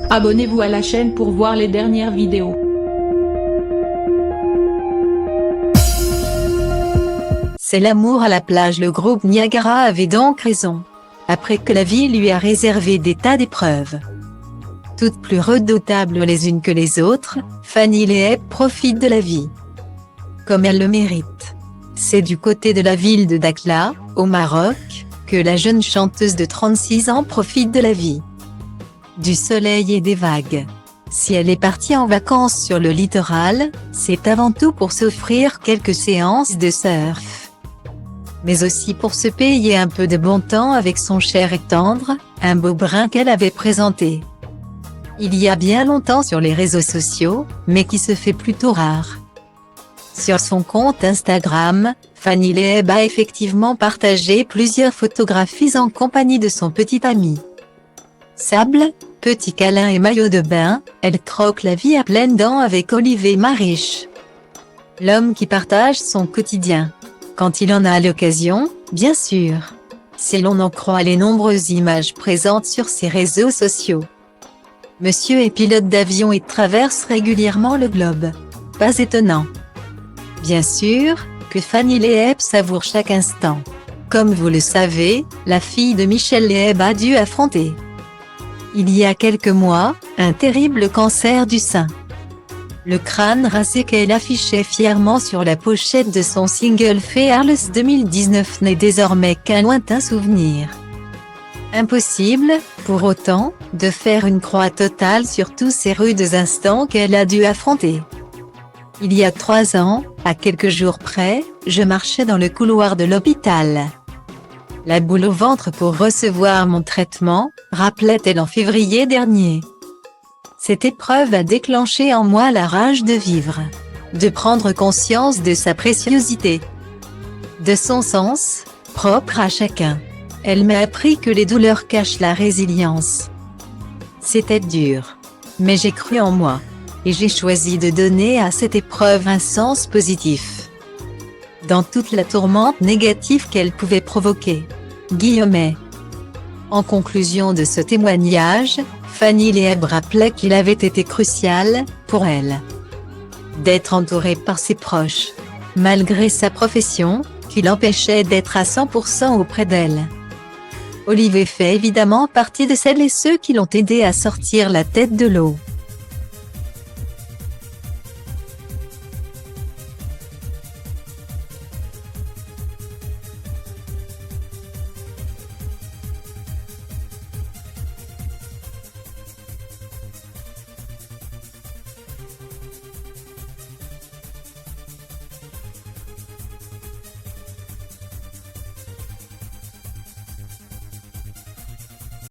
Abonnez-vous à la chaîne pour voir les dernières vidéos. C'est l'amour à la plage. Le groupe Niagara avait donc raison. Après que la vie lui a réservé des tas d'épreuves, toutes plus redoutables les unes que les autres, Fanny Leheb profite de la vie comme elle le mérite. C'est du côté de la ville de Dakhla, au Maroc, que la jeune chanteuse de 36 ans profite de la vie, du soleil et des vagues. Si elle est partie en vacances sur le littoral, c'est avant tout pour s'offrir quelques séances de surf, mais aussi pour se payer un peu de bon temps avec son cher et tendre, un beau brun qu'elle avait présenté il y a bien longtemps sur les réseaux sociaux, mais qui se fait plutôt rare. Sur son compte Instagram, Fanny Leheb a effectivement partagé plusieurs photographies en compagnie de son petit ami. Sable, petit câlin et maillot de bain, elle croque la vie à pleines dents avec Olivier Marish, l'homme qui partage son quotidien, quand il en a l'occasion, bien sûr, si l'on en croit les nombreuses images présentes sur ses réseaux sociaux. Monsieur est pilote d'avion et traverse régulièrement le globe. Pas étonnant, bien sûr, que Fanny Leheb savoure chaque instant. Comme vous le savez, la fille de Michel Leheb a dû affronter, il y a quelques mois, un terrible cancer du sein. Le crâne rasé qu'elle affichait fièrement sur la pochette de son single Fearless 2019 n'est désormais qu'un lointain souvenir. Impossible, pour autant, de faire une croix totale sur tous ces rudes instants qu'elle a dû affronter. Il y a 3 ans, à quelques jours près, je marchais dans le couloir de l'hôpital, la boule au ventre pour recevoir mon traitement, rappelait-elle en février dernier. Cette épreuve a déclenché en moi la rage de vivre, de prendre conscience de sa préciosité, de son sens, propre à chacun. Elle m'a appris que les douleurs cachent la résilience. C'était dur, mais j'ai cru en moi, et j'ai choisi de donner à cette épreuve un sens positif, dans toute la tourmente négative qu'elle pouvait provoquer. Guillemets. En conclusion de ce témoignage, Fanny Leheb rappelait qu'il avait été crucial, pour elle, d'être entourée par ses proches, malgré sa profession, qui l'empêchait d'être à 100% auprès d'elle. Olivier fait évidemment partie de celles et ceux qui l'ont aidé à sortir la tête de l'eau.